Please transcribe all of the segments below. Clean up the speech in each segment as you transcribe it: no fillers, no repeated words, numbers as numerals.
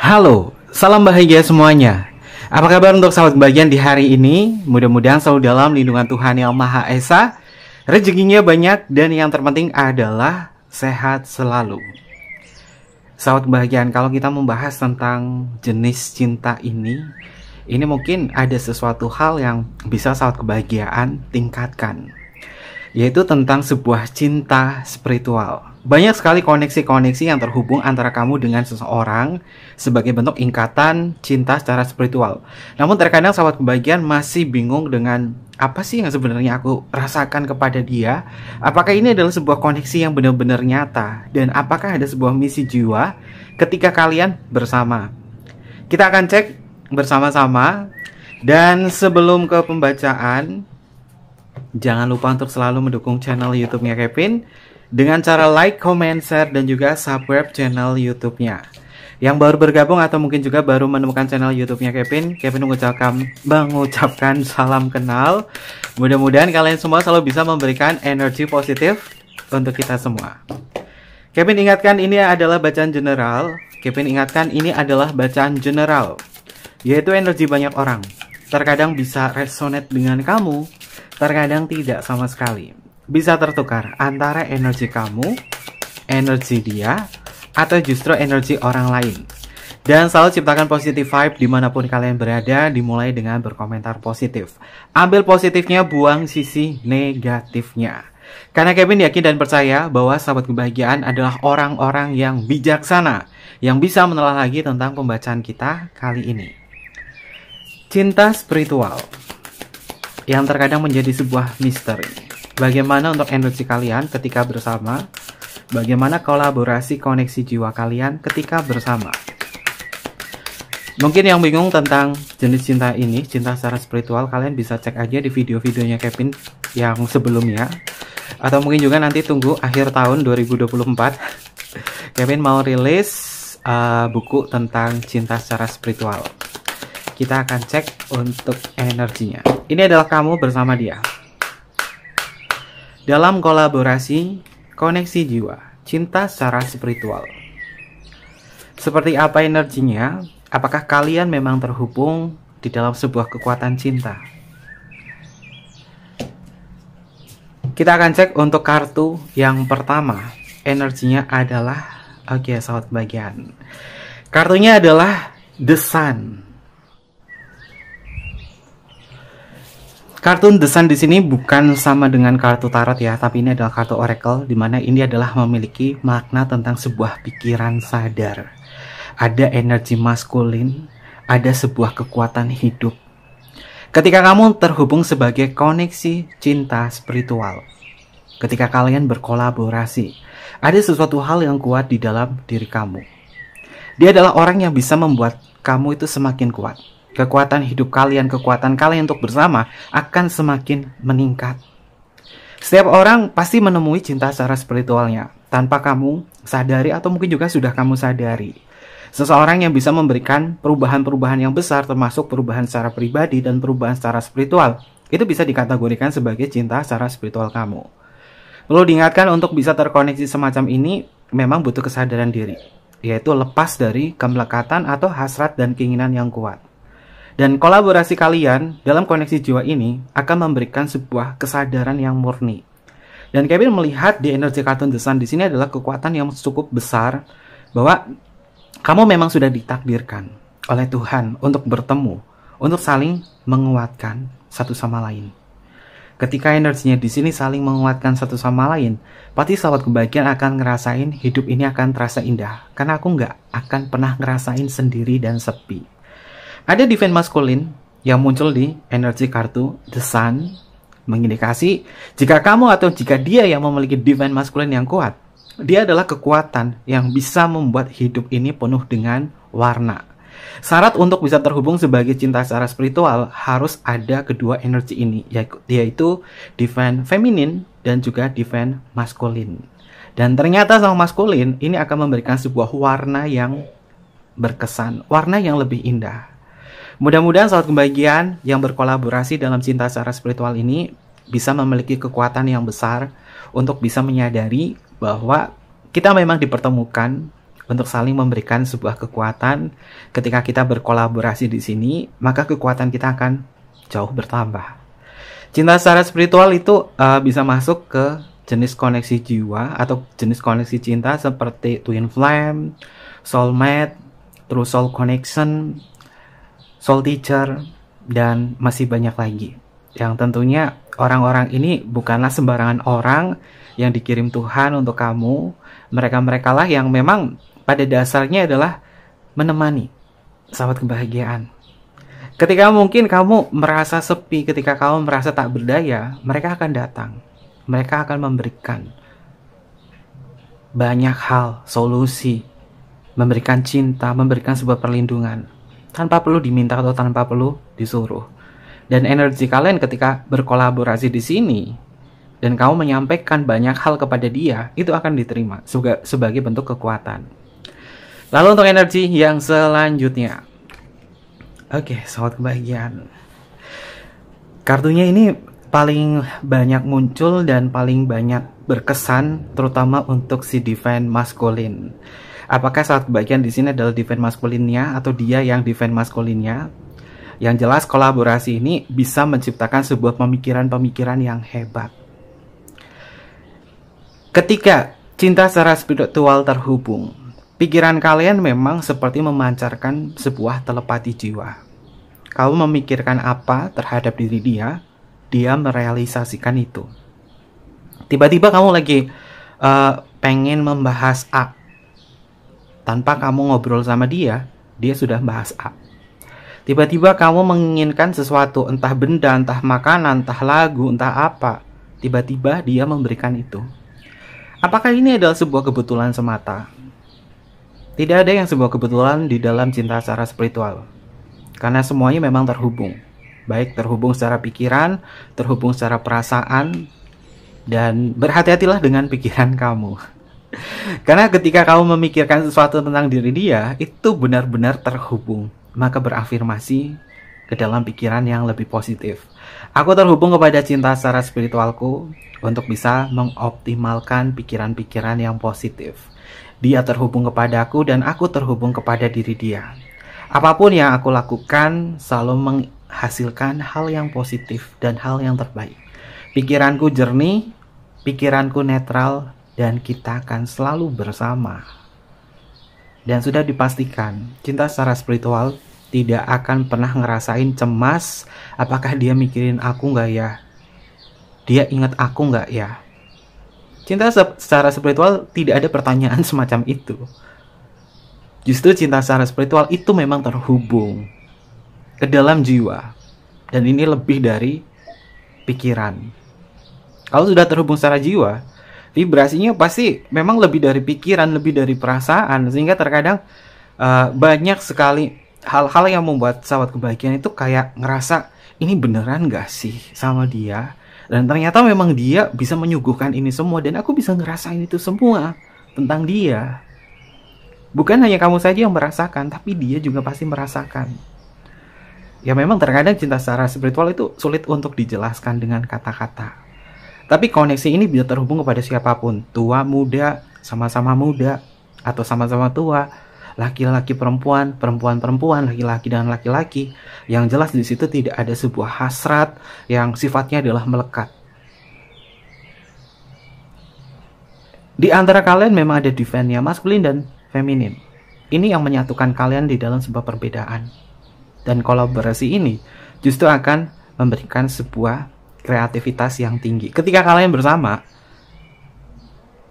Halo, salam bahagia semuanya. Apa kabar untuk sahabat kebahagiaan di hari ini? Mudah-mudahan selalu dalam lindungan Tuhan Yang Maha Esa, rezekinya banyak, dan yang terpenting adalah sehat selalu. Sahabat kebahagiaan, kalau kita membahas tentang jenis cinta ini mungkin ada sesuatu hal yang bisa sahabat kebahagiaan tingkatkan, yaitu tentang sebuah cinta spiritual. Banyak sekali koneksi-koneksi yang terhubung antara kamu dengan seseorang sebagai bentuk ikatan cinta secara spiritual. Namun terkadang sahabat kebahagiaan masih bingung dengan apa sih yang sebenarnya aku rasakan kepada dia. Apakah ini adalah sebuah koneksi yang benar-benar nyata? Dan apakah ada sebuah misi jiwa ketika kalian bersama? Kita akan cek bersama-sama. Dan sebelum ke pembacaan, jangan lupa untuk selalu mendukung channel YouTube-nya Kevin dengan cara like, comment, share, dan juga subscribe channel YouTube-nya. Yang baru bergabung atau mungkin juga baru menemukan channel YouTube-nya Kevin mengucapkan salam kenal. Mudah-mudahan kalian semua selalu bisa memberikan energi positif untuk kita semua. Kevin ingatkan ini adalah bacaan general. Yaitu energi banyak orang. Terkadang bisa resonate dengan kamu, terkadang tidak sama sekali. Bisa tertukar antara energi kamu, energi dia, atau justru energi orang lain. Dan selalu ciptakan positive vibe dimanapun kalian berada, dimulai dengan berkomentar positif. Ambil positifnya, buang sisi negatifnya. Karena Kevin yakin dan percaya bahwa sahabat kebahagiaan adalah orang-orang yang bijaksana, yang bisa menelaah lagi tentang pembacaan kita kali ini. Cinta spiritual yang terkadang menjadi sebuah misteri. Bagaimana untuk energi kalian ketika bersama? Bagaimana kolaborasi koneksi jiwa kalian ketika bersama? Mungkin yang bingung tentang jenis cinta ini, cinta secara spiritual, kalian bisa cek aja di video-videonya Kevin yang sebelumnya. Atau mungkin juga nanti tunggu akhir tahun 2024. Kevin mau rilis buku tentang cinta secara spiritual. Kita akan cek untuk energinya. Ini adalah kamu bersama dia. Dalam kolaborasi, koneksi jiwa, cinta secara spiritual. Seperti apa energinya? Apakah kalian memang terhubung di dalam sebuah kekuatan cinta? Kita akan cek untuk kartu yang pertama. Energinya adalah, sahabat bagian. Kartunya adalah The Sun. Kartu The Sun di sini bukan sama dengan kartu tarot ya, tapi ini adalah kartu oracle, di mana ini adalah memiliki makna tentang sebuah pikiran sadar. Ada energi maskulin, ada sebuah kekuatan hidup. Ketika kamu terhubung sebagai koneksi cinta spiritual, ketika kalian berkolaborasi, ada sesuatu hal yang kuat di dalam diri kamu. Dia adalah orang yang bisa membuat kamu itu semakin kuat. Kekuatan hidup kalian, kekuatan kalian untuk bersama akan semakin meningkat. Setiap orang pasti menemui cinta secara spiritualnya tanpa kamu sadari atau mungkin juga sudah kamu sadari. Seseorang yang bisa memberikan perubahan-perubahan yang besar, termasuk perubahan secara pribadi dan perubahan secara spiritual, itu bisa dikategorikan sebagai cinta secara spiritual kamu. Perlu diingatkan, untuk bisa terkoneksi semacam ini memang butuh kesadaran diri, yaitu lepas dari kemelekatan atau hasrat dan keinginan yang kuat. Dan kolaborasi kalian dalam koneksi jiwa ini akan memberikan sebuah kesadaran yang murni. Dan Kevin melihat di energi kartu The Sun di sini adalah kekuatan yang cukup besar, bahwa kamu memang sudah ditakdirkan oleh Tuhan untuk bertemu, untuk saling menguatkan satu sama lain. Ketika energinya di sini saling menguatkan satu sama lain, pasti sahabat kebahagiaan akan ngerasain hidup ini akan terasa indah. Karena aku nggak akan pernah ngerasain sendiri dan sepi. Ada divine maskulin yang muncul di energi kartu The Sun, mengindikasi jika kamu atau jika dia yang memiliki divine maskulin yang kuat, dia adalah kekuatan yang bisa membuat hidup ini penuh dengan warna. Syarat untuk bisa terhubung sebagai cinta secara spiritual harus ada kedua energi ini, yaitu divine feminine dan juga divine maskulin. Dan ternyata sama maskulin ini akan memberikan sebuah warna yang berkesan, warna yang lebih indah. Mudah-mudahan sahabat kebahagiaan yang berkolaborasi dalam cinta secara spiritual ini bisa memiliki kekuatan yang besar untuk bisa menyadari bahwa kita memang dipertemukan untuk saling memberikan sebuah kekuatan. Ketika kita berkolaborasi di sini, maka kekuatan kita akan jauh bertambah. Cinta secara spiritual itu bisa masuk ke jenis koneksi jiwa atau jenis koneksi cinta seperti twin flame, soulmate, true soul connection, soul teacher, dan masih banyak lagi. Yang tentunya orang-orang ini bukanlah sembarangan orang yang dikirim Tuhan untuk kamu. Mereka-mereka lah yang memang pada dasarnya adalah menemani sahabat kebahagiaan. Ketika mungkin kamu merasa sepi, ketika kamu merasa tak berdaya, mereka akan datang. Mereka akan memberikan banyak hal, solusi, memberikan cinta, memberikan sebuah perlindungan, tanpa perlu diminta atau tanpa perlu disuruh. Dan energi kalian ketika berkolaborasi di sini, dan kamu menyampaikan banyak hal kepada dia, itu akan diterima sebagai bentuk kekuatan. Lalu untuk energi yang selanjutnya. Oke, sahabat kebahagiaan. Kartunya ini paling banyak muncul dan paling banyak berkesan, terutama untuk si divine masculine. Apakah sahabat kebahagiaan di sini adalah divine masculine-nya atau dia yang divine masculine-nya? Yang jelas kolaborasi ini bisa menciptakan sebuah pemikiran-pemikiran yang hebat. Ketika cinta secara spiritual terhubung, pikiran kalian memang seperti memancarkan sebuah telepati jiwa. Kamu memikirkan apa terhadap diri dia, dia merealisasikan itu. Tiba-tiba kamu lagi pengen membahas A. Tanpa kamu ngobrol sama dia, dia sudah bahas A. Tiba-tiba kamu menginginkan sesuatu, entah benda, entah makanan, entah lagu, entah apa. Tiba-tiba dia memberikan itu. Apakah ini adalah sebuah kebetulan semata? Tidak ada yang sebuah kebetulan di dalam cinta secara spiritual. Karena semuanya memang terhubung. Baik terhubung secara pikiran, terhubung secara perasaan, dan berhati-hatilah dengan pikiran kamu. Karena ketika kamu memikirkan sesuatu tentang diri dia, itu benar-benar terhubung. Maka berafirmasi ke dalam pikiran yang lebih positif. Aku terhubung kepada cinta secara spiritualku untuk bisa mengoptimalkan pikiran-pikiran yang positif. Dia terhubung kepadaku dan aku terhubung kepada diri dia. Apapun yang aku lakukan selalu menghasilkan hal yang positif dan hal yang terbaik. Pikiranku jernih, pikiranku netral, dan kita akan selalu bersama. Dan sudah dipastikan, cinta secara spiritual tidak akan pernah ngerasain cemas. Apakah dia mikirin aku nggak ya? Dia ingat aku nggak ya? Cinta secara spiritual tidak ada pertanyaan semacam itu. Justru cinta secara spiritual itu memang terhubung ke dalam jiwa. Dan ini lebih dari pikiran. Kalau sudah terhubung secara jiwa, vibrasinya pasti memang lebih dari pikiran, lebih dari perasaan. Sehingga terkadang banyak sekali hal-hal yang membuat sahabat kebahagiaan itu kayak ngerasa, ini beneran gak sih sama dia? Dan ternyata memang dia bisa menyuguhkan ini semua. Dan aku bisa ngerasain itu semua tentang dia. Bukan hanya kamu saja yang merasakan, tapi dia juga pasti merasakan. Ya memang terkadang cinta secara spiritual itu sulit untuk dijelaskan dengan kata-kata. Tapi koneksi ini bisa terhubung kepada siapapun. Tua, muda, sama-sama muda, atau sama-sama tua, laki-laki, perempuan, perempuan-perempuan, laki-laki dan laki-laki. Yang jelas di situ tidak ada sebuah hasrat yang sifatnya adalah melekat. Di antara kalian memang ada divine-nya, maskulin dan feminin. Ini yang menyatukan kalian di dalam sebuah perbedaan. Dan kolaborasi ini justru akan memberikan sebuah kreativitas yang tinggi. Ketika kalian bersama,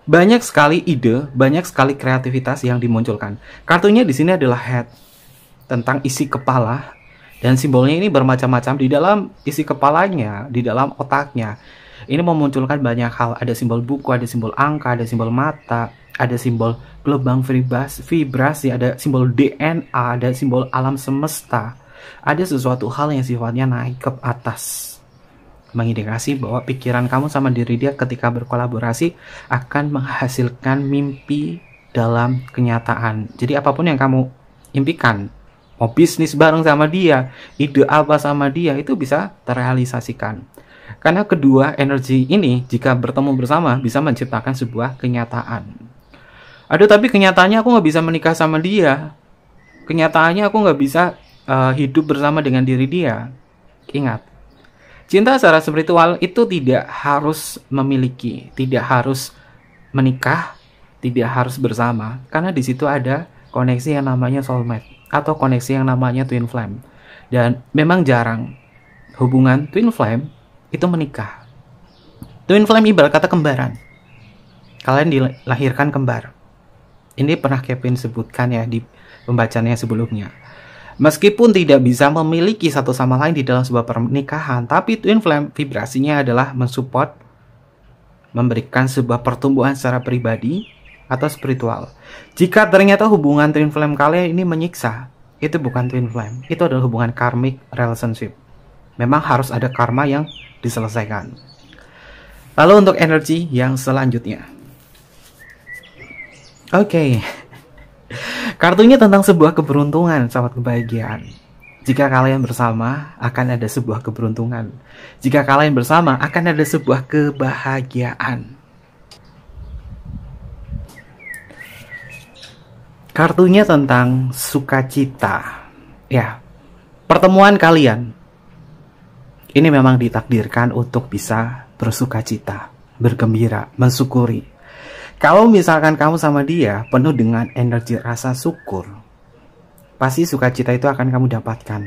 banyak sekali ide, banyak sekali kreativitas yang dimunculkan. Kartunya di sini adalah head, tentang isi kepala, dan simbolnya ini bermacam-macam di dalam isi kepalanya, di dalam otaknya. Ini memunculkan banyak hal. Ada simbol buku, ada simbol angka, ada simbol mata, ada simbol gelombang vibrasi, ada simbol DNA, ada simbol alam semesta. Ada sesuatu hal yang sifatnya naik ke atas, mengindikasi bahwa pikiran kamu sama diri dia ketika berkolaborasi akan menghasilkan mimpi dalam kenyataan. Jadi apapun yang kamu impikan, mau bisnis bareng sama dia, ide apa sama dia, itu bisa terrealisasikan. Karena kedua energi ini jika bertemu bersama bisa menciptakan sebuah kenyataan. Aduh, tapi kenyataannya aku nggak bisa menikah sama dia. Kenyataannya aku nggak bisa hidup bersama dengan diri dia. Ingat, cinta secara spiritual itu tidak harus memiliki, tidak harus menikah, tidak harus bersama. Karena di situ ada koneksi yang namanya soulmate atau koneksi yang namanya twin flame. Dan memang jarang hubungan twin flame itu menikah. Twin flame ibarat kata kembaran. Kalian dilahirkan kembar. Ini pernah Kevin sebutkan ya di pembacaannya sebelumnya. Meskipun tidak bisa memiliki satu sama lain di dalam sebuah pernikahan, tapi twin flame vibrasinya adalah mensupport, memberikan sebuah pertumbuhan secara pribadi atau spiritual. Jika ternyata hubungan twin flame kalian ini menyiksa, itu bukan twin flame, itu adalah hubungan karmic relationship. Memang harus ada karma yang diselesaikan. Lalu untuk energi yang selanjutnya. Oke. Kartunya tentang sebuah keberuntungan, sahabat kebahagiaan. Jika kalian bersama, akan ada sebuah keberuntungan. Jika kalian bersama, akan ada sebuah kebahagiaan. Kartunya tentang sukacita. Ya, pertemuan kalian ini memang ditakdirkan untuk bisa bersukacita, bergembira, mensyukuri. Kalau misalkan kamu sama dia penuh dengan energi rasa syukur, pasti sukacita itu akan kamu dapatkan.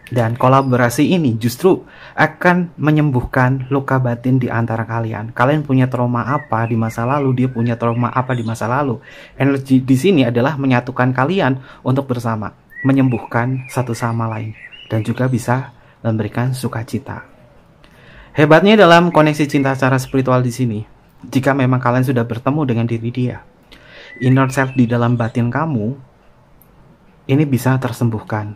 Dan kolaborasi ini justru akan menyembuhkan luka batin di antara kalian. Kalian punya trauma apa di masa lalu, dia punya trauma apa di masa lalu. Energi di sini adalah menyatukan kalian untuk bersama, menyembuhkan satu sama lain, dan juga bisa memberikan sukacita. Hebatnya dalam koneksi cinta secara spiritual di sini, jika memang kalian sudah bertemu dengan diri dia, inner self di dalam batin kamu ini bisa tersembuhkan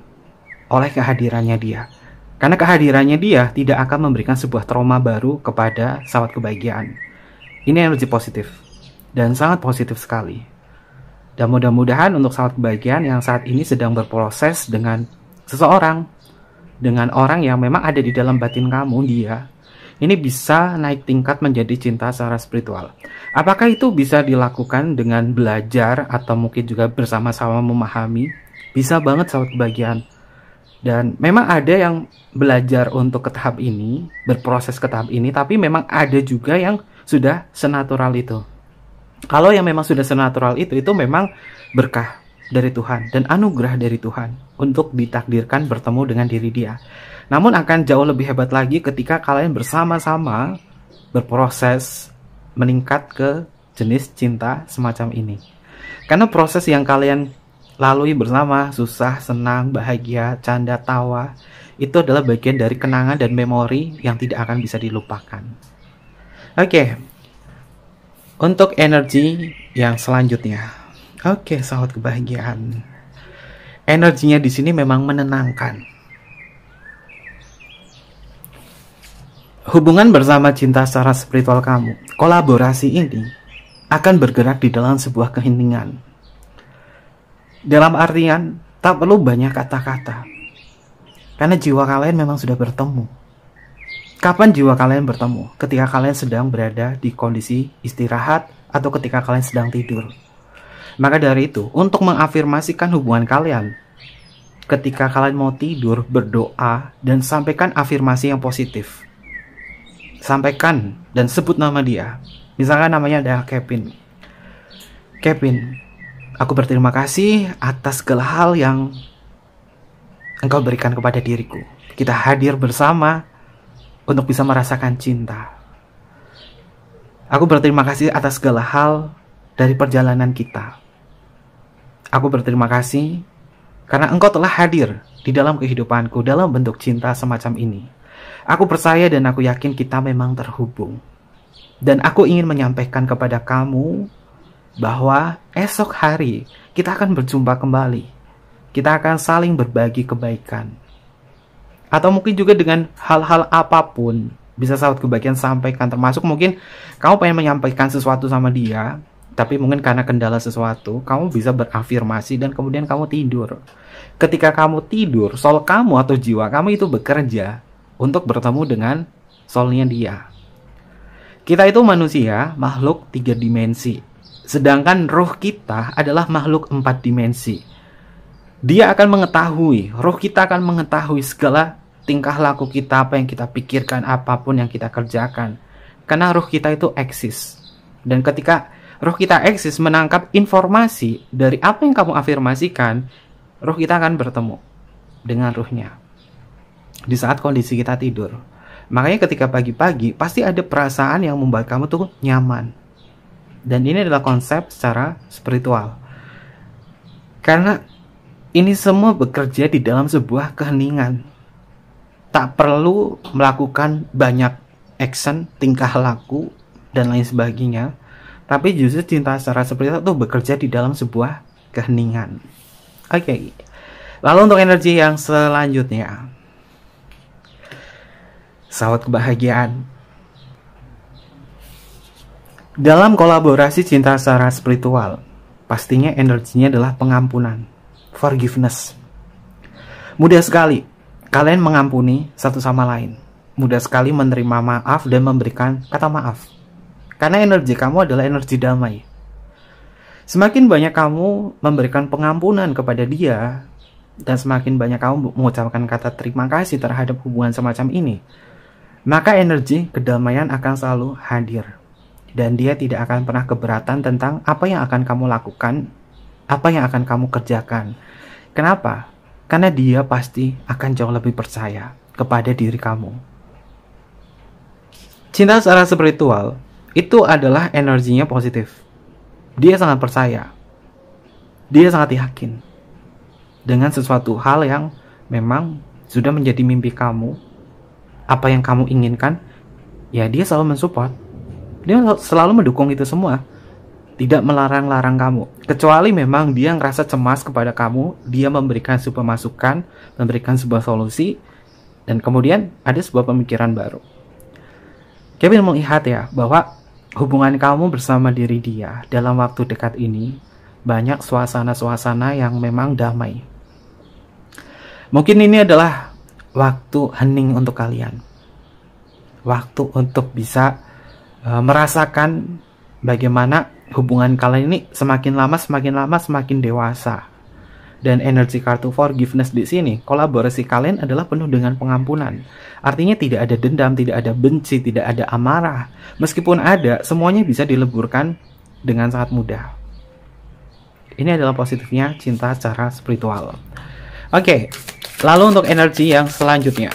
oleh kehadirannya dia. Karena kehadirannya dia tidak akan memberikan sebuah trauma baru kepada sahabat kebahagiaan. Ini energi positif dan sangat positif sekali. Dan mudah-mudahan untuk sahabat kebahagiaan yang saat ini sedang berproses dengan seseorang, dengan orang yang memang ada di dalam batin kamu, dia ini bisa naik tingkat menjadi cinta secara spiritual. Apakah itu bisa dilakukan dengan belajar atau mungkin juga bersama-sama memahami? Bisa banget sahabat kebahagiaan. Dan memang ada yang belajar untuk ke tahap ini, berproses ke tahap ini, tapi memang ada juga yang sudah senatural itu. Kalau yang memang sudah senatural itu memang berkah dari Tuhan dan anugerah dari Tuhan untuk ditakdirkan bertemu dengan diri dia. Namun akan jauh lebih hebat lagi ketika kalian bersama-sama berproses meningkat ke jenis cinta semacam ini. Karena proses yang kalian lalui bersama, susah, senang, bahagia, canda, tawa, itu adalah bagian dari kenangan dan memori yang tidak akan bisa dilupakan. Oke. Untuk energi yang selanjutnya. Oke, sahabat kebahagiaan. Energinya di sini memang menenangkan. Hubungan bersama cinta secara spiritual kamu, kolaborasi ini akan bergerak di dalam sebuah keheningan. Dalam artian, tak perlu banyak kata-kata. Karena jiwa kalian memang sudah bertemu. Kapan jiwa kalian bertemu? Ketika kalian sedang berada di kondisi istirahat atau ketika kalian sedang tidur. Maka dari itu, untuk mengafirmasikan hubungan kalian, ketika kalian mau tidur, berdoa dan sampaikan afirmasi yang positif. Sampaikan dan sebut nama dia. Misalkan namanya adalah Kevin. Kevin, aku berterima kasih atas segala hal yang engkau berikan kepada diriku. Kita hadir bersama untuk bisa merasakan cinta. Aku berterima kasih atas segala hal dari perjalanan kita. Aku berterima kasih karena engkau telah hadir di dalam kehidupanku dalam bentuk cinta semacam ini. Aku percaya dan aku yakin kita memang terhubung. Dan aku ingin menyampaikan kepada kamu bahwa esok hari kita akan berjumpa kembali. Kita akan saling berbagi kebaikan. Atau mungkin juga dengan hal-hal apapun bisa sahabat kebahagiaan sampaikan. Termasuk mungkin kamu pengen menyampaikan sesuatu sama dia, tapi mungkin karena kendala sesuatu, kamu bisa berafirmasi dan kemudian kamu tidur. Ketika kamu tidur, soul kamu atau jiwa kamu itu bekerja untuk bertemu dengan soulnya dia. Kita itu manusia, makhluk 3 dimensi. Sedangkan roh kita adalah makhluk 4 dimensi. Dia akan mengetahui, roh kita akan mengetahui segala tingkah laku kita, apa yang kita pikirkan, apapun yang kita kerjakan. Karena roh kita itu eksis. Dan ketika roh kita eksis menangkap informasi dari apa yang kamu afirmasikan, roh kita akan bertemu dengan rohnya di saat kondisi kita tidur. Makanya ketika pagi-pagi pasti ada perasaan yang membuat kamu tuh nyaman. Dan ini adalah konsep secara spiritual. Karena ini semua bekerja di dalam sebuah keheningan. Tak perlu melakukan banyak action, tingkah laku, dan lain sebagainya. Tapi justru cinta secara spiritual itu bekerja di dalam sebuah keheningan. Oke. Lalu untuk energi yang selanjutnya, sahabat kebahagiaan. Dalam kolaborasi cinta secara spiritual, pastinya energinya adalah pengampunan, forgiveness. Mudah sekali kalian mengampuni satu sama lain. Mudah sekali menerima maaf dan memberikan kata maaf. Karena energi kamu adalah energi damai. Semakin banyak kamu memberikan pengampunan kepada dia, dan semakin banyak kamu mengucapkan kata terima kasih terhadap hubungan semacam ini, maka energi kedamaian akan selalu hadir. Dan dia tidak akan pernah keberatan tentang apa yang akan kamu lakukan, apa yang akan kamu kerjakan. Kenapa? Karena dia pasti akan jauh lebih percaya kepada diri kamu. Cinta secara spiritual itu adalah energinya positif. Dia sangat percaya. Dia sangat yakin dengan sesuatu hal yang memang sudah menjadi mimpi kamu. Apa yang kamu inginkan, ya dia selalu mensupport. Dia selalu mendukung itu semua. Tidak melarang-larang kamu. Kecuali memang dia ngerasa cemas kepada kamu, dia memberikan sebuah masukan, memberikan sebuah solusi, dan kemudian ada sebuah pemikiran baru. Kevin melihat ya, bahwa hubungan kamu bersama diri dia dalam waktu dekat ini, banyak suasana-suasana yang memang damai. Mungkin ini adalah waktu hening untuk kalian. Waktu untuk bisa merasakan bagaimana hubungan kalian ini semakin lama semakin dewasa. Dan energi kartu forgiveness di sini, kolaborasi kalian adalah penuh dengan pengampunan. Artinya tidak ada dendam, tidak ada benci, tidak ada amarah. Meskipun ada, semuanya bisa dileburkan dengan sangat mudah. Ini adalah positifnya cinta secara spiritual. Oke, lalu untuk energi yang selanjutnya.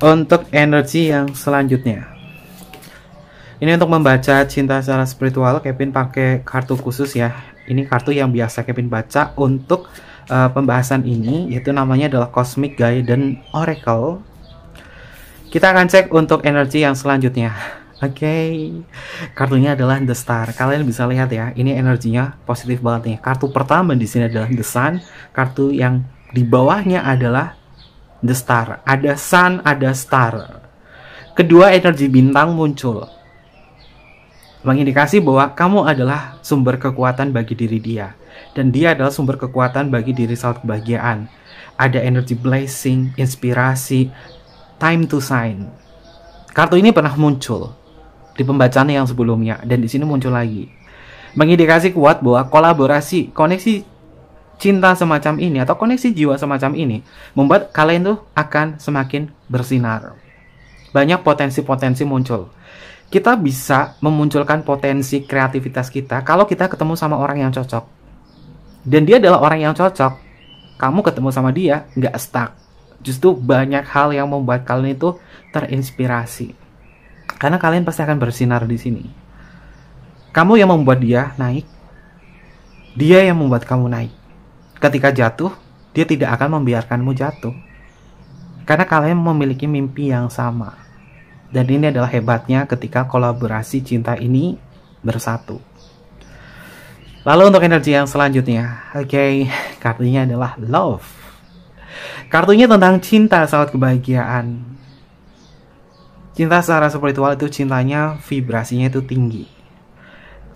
Untuk energi yang selanjutnya, ini untuk membaca cinta secara spiritual, Kevin pakai kartu khusus ya. Ini kartu yang biasa Kevin baca untuk pembahasan ini, yaitu namanya adalah Cosmic Guidance Oracle. Kita akan cek untuk energi yang selanjutnya. Oke, kartunya adalah The Star. Kalian bisa lihat ya, ini energinya positif banget nih. Kartu pertama di sini adalah The Sun. Kartu yang di bawahnya adalah The Star. Ada Sun, ada Star. Kedua energi bintang muncul, mengindikasi bahwa kamu adalah sumber kekuatan bagi diri dia, dan dia adalah sumber kekuatan bagi diri saat kebahagiaan. Ada energi blessing, inspirasi, time to shine. Kartu ini pernah muncul di pembacaan yang sebelumnya, dan di sini muncul lagi, mengindikasi kuat bahwa kolaborasi, koneksi cinta semacam ini atau koneksi jiwa semacam ini membuat kalian tuh akan semakin bersinar. Banyak potensi-potensi muncul. Kita bisa memunculkan potensi kreativitas kita kalau kita ketemu sama orang yang cocok. Dan dia adalah orang yang cocok. Kamu ketemu sama dia, nggak stuck. Justru banyak hal yang membuat kalian itu terinspirasi. Karena kalian pasti akan bersinar di sini. Kamu yang membuat dia naik. Dia yang membuat kamu naik. Ketika jatuh, dia tidak akan membiarkanmu jatuh. Karena kalian memiliki mimpi yang sama. Dan ini adalah hebatnya ketika kolaborasi cinta ini bersatu. Lalu untuk energi yang selanjutnya, oke, kartunya adalah Love. Kartunya tentang cinta, saat kebahagiaan. Cinta secara spiritual itu cintanya vibrasinya itu tinggi.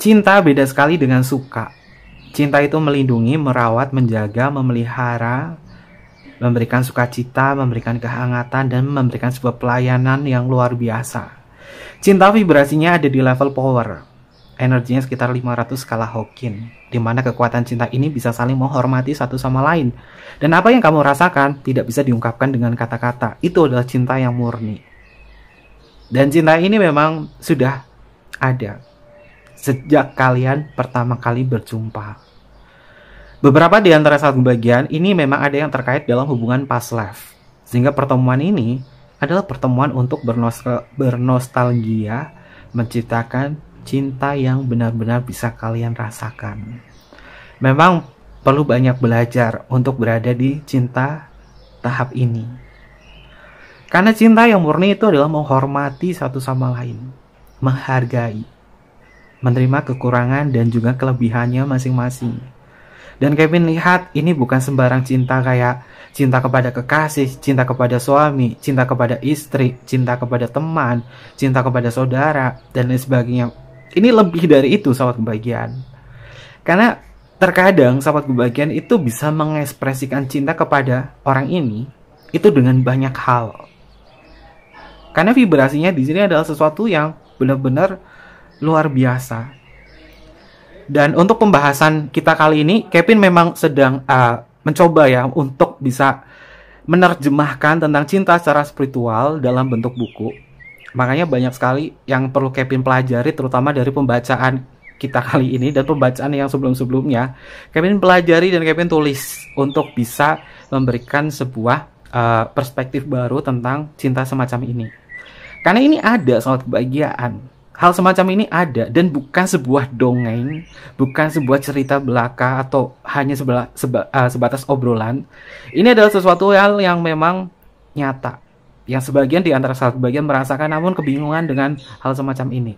Cinta beda sekali dengan suka. Cinta itu melindungi, merawat, menjaga, memelihara, memberikan sukacita, memberikan kehangatan, dan memberikan sebuah pelayanan yang luar biasa. Cinta vibrasinya ada di level power. Energinya sekitar 500 skala Hawking, di mana kekuatan cinta ini bisa saling menghormati satu sama lain. Dan apa yang kamu rasakan tidak bisa diungkapkan dengan kata-kata. Itu adalah cinta yang murni. Dan cinta ini memang sudah ada sejak kalian pertama kali berjumpa. Beberapa di antara satu bagian ini memang ada yang terkait dalam hubungan past life. Sehingga pertemuan ini adalah pertemuan untuk bernostalgia, menciptakan cinta yang benar-benar bisa kalian rasakan. Memang perlu banyak belajar untuk berada di cinta tahap ini. Karena cinta yang murni itu adalah menghormati satu sama lain, menghargai, menerima kekurangan dan juga kelebihannya masing-masing. Dan Kevin lihat ini bukan sembarang cinta kayak cinta kepada kekasih, cinta kepada suami, cinta kepada istri, cinta kepada teman, cinta kepada saudara, dan lain sebagainya. Ini lebih dari itu, sahabat kebahagiaan. Karena terkadang sahabat kebahagiaan itu bisa mengekspresikan cinta kepada orang ini itu dengan banyak hal. Karena vibrasinya di sini adalah sesuatu yang benar-benar luar biasa. Dan untuk pembahasan kita kali ini, Kevin memang sedang mencoba ya untuk bisa menerjemahkan tentang cinta secara spiritual dalam bentuk buku. Makanya banyak sekali yang perlu Kevin pelajari, terutama dari pembacaan kita kali ini dan pembacaan yang sebelum-sebelumnya. Kevin pelajari dan Kevin tulis untuk bisa memberikan sebuah perspektif baru tentang cinta semacam ini. Karena ini ada soal kebahagiaan. Hal semacam ini ada dan bukan sebuah dongeng, bukan sebuah cerita belaka atau hanya sebatas obrolan. Ini adalah sesuatu hal yang memang nyata, yang sebagian di antara sahabat bagian merasakan namun kebingungan dengan hal semacam ini.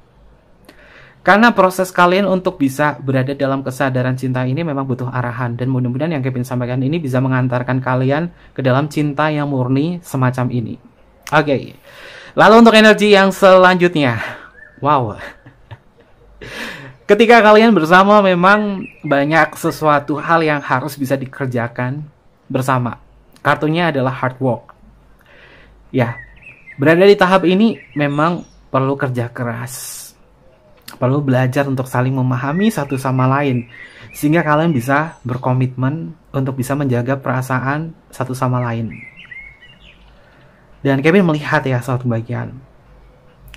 Karena proses kalian untuk bisa berada dalam kesadaran cinta ini memang butuh arahan, dan mudah-mudahan yang Kevin sampaikan ini bisa mengantarkan kalian ke dalam cinta yang murni semacam ini. Oke. Lalu untuk energi yang selanjutnya. Wow. Ketika kalian bersama memang banyak sesuatu hal yang harus bisa dikerjakan bersama. Kartunya adalah hard work. Ya, berada di tahap ini memang perlu kerja keras. Perlu belajar untuk saling memahami satu sama lain. Sehingga kalian bisa berkomitmen untuk bisa menjaga perasaan satu sama lain. Dan Kevin melihat ya soal kebahagiaan.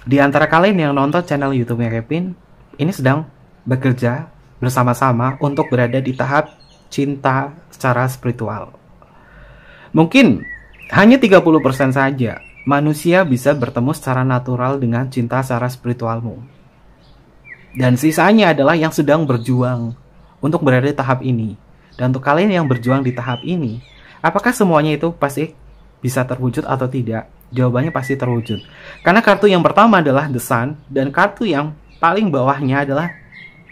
Di antara kalian yang nonton channel YouTube-nya Kevin, ini sedang bekerja bersama-sama untuk berada di tahap cinta secara spiritual. Mungkin hanya 30% saja manusia bisa bertemu secara natural dengan cinta secara spiritualmu. Dan sisanya adalah yang sedang berjuang untuk berada di tahap ini. Dan untuk kalian yang berjuang di tahap ini, apakah semuanya itu pasti bisa terwujud atau tidak? Jawabannya pasti terwujud. Karena kartu yang pertama adalah The Sun, dan kartu yang paling bawahnya adalah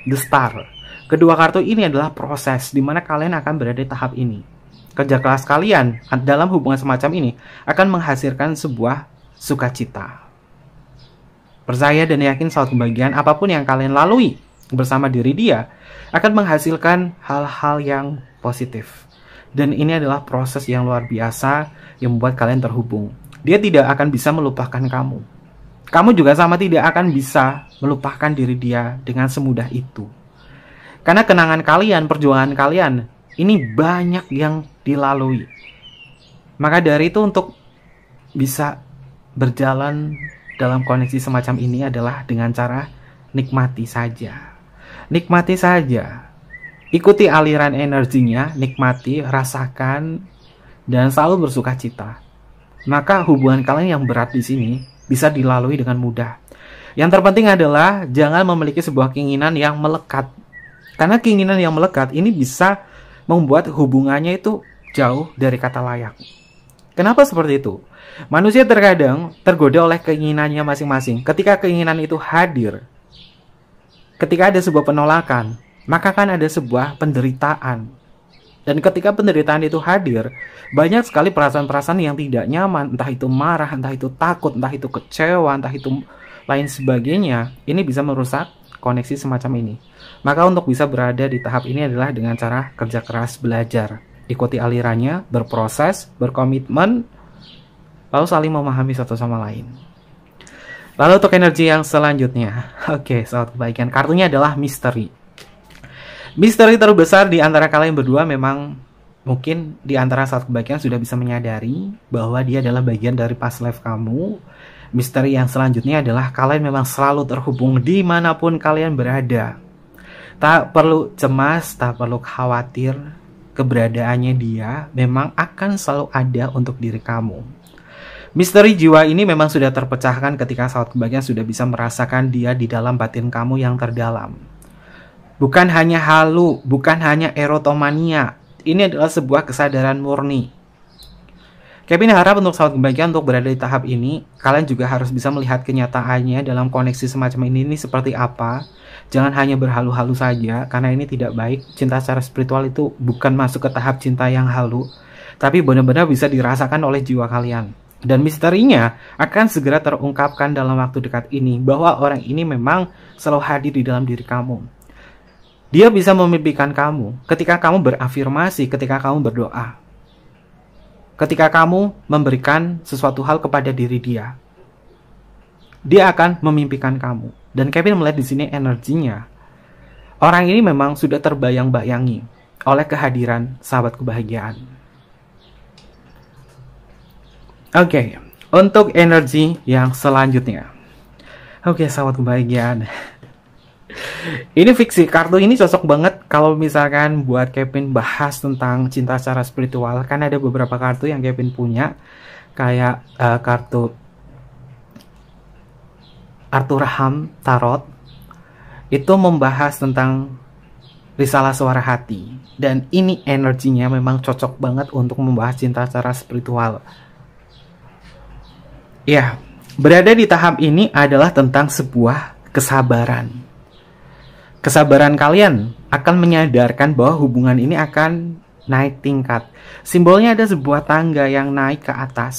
The Star. Kedua kartu ini adalah proses di mana kalian akan berada di tahap ini. Kerja keras kalian dalam hubungan semacam ini akan menghasilkan sebuah sukacita. Percaya dan yakin soal kebahagiaan apapun yang kalian lalui bersama diri dia akan menghasilkan hal-hal yang positif. Dan ini adalah proses yang luar biasa yang membuat kalian terhubung. Dia tidak akan bisa melupakan kamu. Kamu juga sama tidak akan bisa melupakan diri dia dengan semudah itu. Karena kenangan kalian, perjuangan kalian, ini banyak yang dilalui. Maka dari itu untuk bisa berjalan dalam koneksi semacam ini adalah dengan cara nikmati saja. Nikmati saja. Ikuti aliran energinya, nikmati, rasakan, dan selalu bersuka cita. Maka hubungan kalian yang berat di sini bisa dilalui dengan mudah. Yang terpenting adalah jangan memiliki sebuah keinginan yang melekat. Karena keinginan yang melekat ini bisa membuat hubungannya itu jauh dari kata layak. Kenapa seperti itu? Manusia terkadang tergoda oleh keinginannya masing-masing. Ketika keinginan itu hadir, ketika ada sebuah penolakan, maka kan ada sebuah penderitaan. Dan ketika penderitaan itu hadir, banyak sekali perasaan-perasaan yang tidak nyaman, entah itu marah, entah itu takut, entah itu kecewa, entah itu lain sebagainya. Ini bisa merusak koneksi semacam ini. Maka untuk bisa berada di tahap ini adalah dengan cara kerja keras, belajar. Ikuti alirannya, berproses, berkomitmen, lalu saling memahami satu sama lain. Lalu untuk energi yang selanjutnya, oke, sahabat kebaikan, kartunya adalah misteri. Misteri terbesar di antara kalian berdua memang mungkin di antara sahabat kebaikan sudah bisa menyadari bahwa dia adalah bagian dari past life kamu. Misteri yang selanjutnya adalah kalian memang selalu terhubung dimanapun kalian berada. Tak perlu cemas, tak perlu khawatir, keberadaannya dia memang akan selalu ada untuk diri kamu. Misteri jiwa ini memang sudah terpecahkan ketika sahabat kebaikan sudah bisa merasakan dia di dalam batin kamu yang terdalam. Bukan hanya halu, bukan hanya erotomania. Ini adalah sebuah kesadaran murni. Kevin harap untuk sahabat kebaikan untuk berada di tahap ini, kalian juga harus bisa melihat kenyataannya dalam koneksi semacam ini seperti apa. Jangan hanya berhalu-halu saja, karena ini tidak baik. Cinta secara spiritual itu bukan masuk ke tahap cinta yang halu, tapi benar-benar bisa dirasakan oleh jiwa kalian. Dan misterinya akan segera terungkapkan dalam waktu dekat ini bahwa orang ini memang selalu hadir di dalam diri kamu. Dia bisa memimpikan kamu ketika kamu berafirmasi, ketika kamu berdoa. Ketika kamu memberikan sesuatu hal kepada diri dia. Dia akan memimpikan kamu. Dan Kevin melihat di sini energinya. Orang ini memang sudah terbayang-bayangi oleh kehadiran sahabat kebahagiaan. Oke, untuk energi yang selanjutnya. Oke, sahabat kebahagiaan. Ini fiksi, kartu ini cocok banget kalau misalkan buat Kevin bahas tentang cinta secara spiritual. Kan ada beberapa kartu yang Kevin punya, kayak kartu Arthur Ham Tarot. Itu membahas tentang risalah suara hati. Dan ini energinya memang cocok banget untuk membahas cinta secara spiritual. Ya, berada di tahap ini adalah tentang sebuah kesabaran. Kesabaran kalian akan menyadarkan bahwa hubungan ini akan naik tingkat. Simbolnya ada sebuah tangga yang naik ke atas.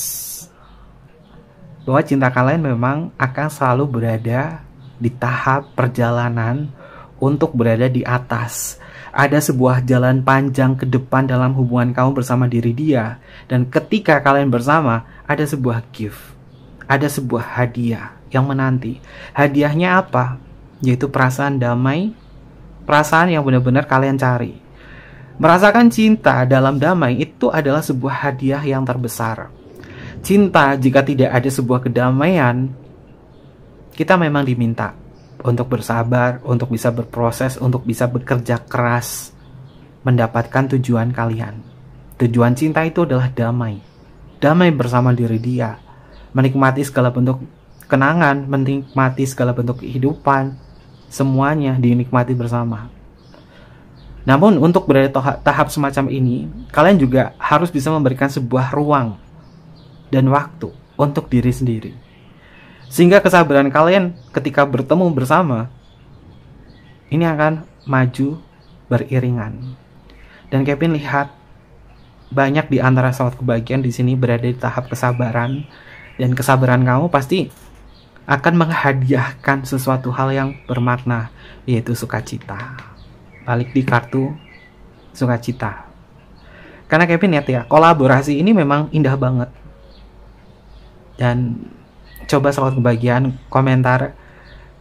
Bahwa cinta kalian memang akan selalu berada di tahap perjalanan untuk berada di atas. Ada sebuah jalan panjang ke depan dalam hubungan kamu bersama diri dia. Dan ketika kalian bersama, ada sebuah gift. Ada sebuah hadiah yang menanti. Hadiahnya apa? Yaitu perasaan damai, perasaan yang benar-benar kalian cari. Merasakan cinta dalam damai itu adalah sebuah hadiah yang terbesar. Cinta, jika tidak ada sebuah kedamaian, kita memang diminta untuk bersabar, untuk bisa berproses, untuk bisa bekerja keras, mendapatkan tujuan kalian. Tujuan cinta itu adalah damai. Damai bersama diri dia. Menikmati segala bentuk kenangan, menikmati segala bentuk kehidupan, semuanya dinikmati bersama. Namun untuk berada tahap semacam ini, kalian juga harus bisa memberikan sebuah ruang dan waktu untuk diri sendiri. Sehingga kesabaran kalian ketika bertemu bersama, ini akan maju beriringan. Dan Kevin lihat banyak di antara sahabat kebahagiaan di sini berada di tahap kesabaran. Dan kesabaran kamu pasti akan menghadiahkan sesuatu hal yang bermakna, yaitu sukacita. Balik di kartu sukacita. Karena Kevin lihat ya, kolaborasi ini memang indah banget. Dan coba sahabat kebahagiaan komentar,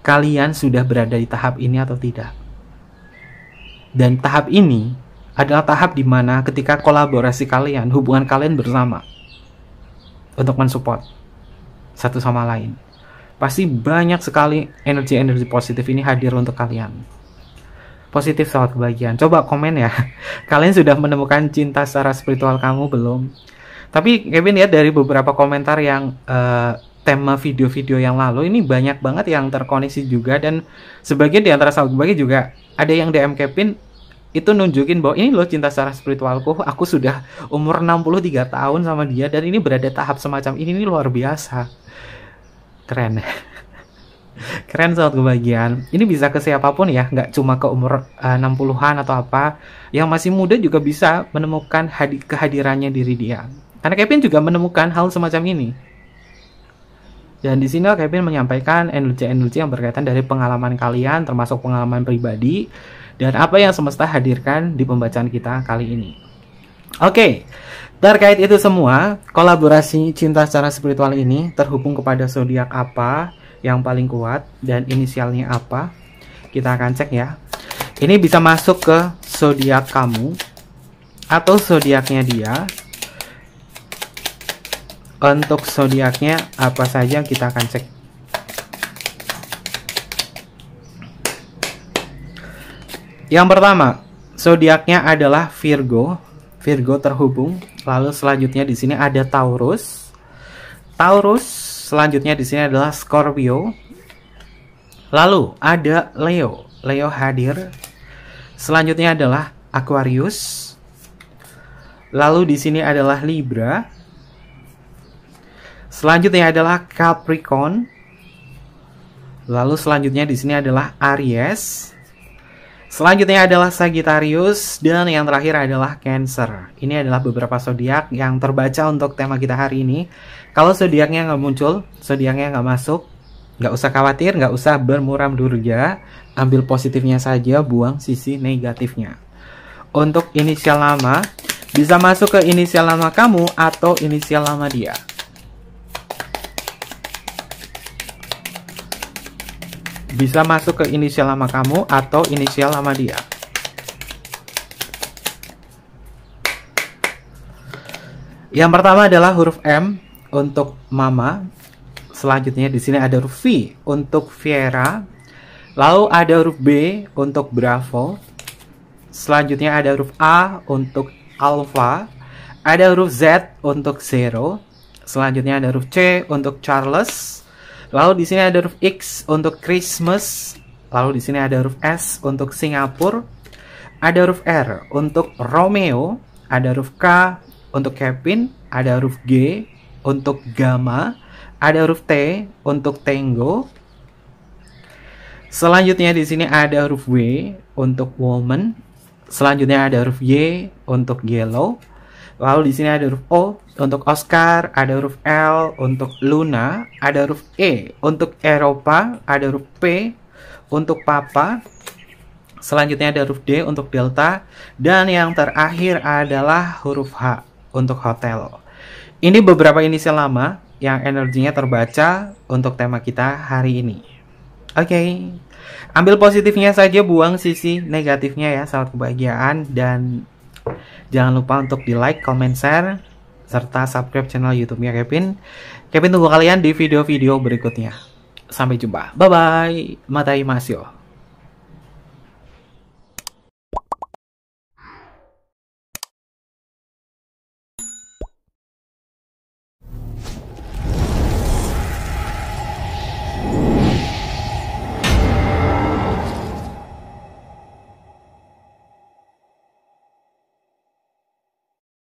kalian sudah berada di tahap ini atau tidak. Dan tahap ini adalah tahap dimana ketika kolaborasi kalian, hubungan kalian bersama untuk mensupport satu sama lain, pasti banyak sekali energi-energi positif ini hadir untuk kalian. Positif sahabat kebahagiaan. Coba komen ya, kalian sudah menemukan cinta secara spiritual kamu belum? Tapi Kevin lihat dari beberapa komentar yang tema video-video yang lalu, ini banyak banget yang terkoneksi juga. Dan sebagian di antara sahabat kebahagiaan juga ada yang DM Kevin, itu nunjukin bahwa ini loh cinta secara spiritualku. Aku sudah umur 63 tahun sama dia, dan ini berada tahap semacam ini luar biasa. Keren. Keren sahabat kebahagiaan. Ini bisa ke siapapun ya, nggak cuma ke umur 60-an atau apa. Yang masih muda juga bisa menemukan kehadirannya diri dia. Karena Kevin juga menemukan hal semacam ini. Dan di sini Kevin menyampaikan energi-energi yang berkaitan dari pengalaman kalian, termasuk pengalaman pribadi, dan apa yang semesta hadirkan di pembacaan kita kali ini. Oke, terkait itu semua, kolaborasi cinta secara spiritual ini terhubung kepada zodiak apa, yang paling kuat dan inisialnya apa. Kita akan cek ya. Ini bisa masuk ke zodiak kamu atau zodiaknya dia. Untuk zodiaknya apa saja kita akan cek. Yang pertama, zodiaknya adalah Virgo. Virgo terhubung. Lalu selanjutnya di sini ada Taurus. Taurus, selanjutnya di sini adalah Scorpio. Lalu ada Leo. Leo hadir. Selanjutnya adalah Aquarius. Lalu di sini adalah Libra. Selanjutnya adalah Capricorn. Lalu selanjutnya di sini adalah Aries. Selanjutnya adalah Sagittarius, dan yang terakhir adalah Cancer. Ini adalah beberapa zodiak yang terbaca untuk tema kita hari ini. Kalau zodiaknya nggak muncul, zodiaknya nggak masuk, nggak usah khawatir, nggak usah bermuram durja. Ambil positifnya saja, buang sisi negatifnya. Untuk inisial nama, bisa masuk ke inisial nama kamu atau inisial nama dia. Bisa masuk ke inisial nama kamu atau inisial nama dia. Yang pertama adalah huruf M untuk Mama. Selanjutnya di sini ada huruf V untuk Viera. Lalu ada huruf B untuk Bravo. Selanjutnya ada huruf A untuk Alpha. Ada huruf Z untuk Zero. Selanjutnya ada huruf C untuk Charles. Lalu di sini ada huruf X untuk Christmas. Lalu di sini ada huruf S untuk Singapura. Ada huruf R untuk Romeo. Ada huruf K untuk Kevin. Ada huruf G untuk Gamma. Ada huruf T untuk Tango. Selanjutnya di sini ada huruf W untuk Woman. Selanjutnya ada huruf Y untuk Yellow. Lalu di sini ada huruf O untuk Oscar, ada huruf L untuk Luna, ada huruf E untuk Eropa, ada huruf P untuk Papa. Selanjutnya ada huruf D untuk Delta, dan yang terakhir adalah huruf H untuk Hotel. Ini beberapa inisial nama yang energinya terbaca untuk tema kita hari ini. Oke. Ambil positifnya saja, buang sisi negatifnya ya, sahabat kebahagiaan. Dan jangan lupa untuk di like, comment, share, serta subscribe channel YouTube-nya Kevin. Kevin tunggu kalian di video-video berikutnya. Sampai jumpa. Bye-bye. Matai Masyo.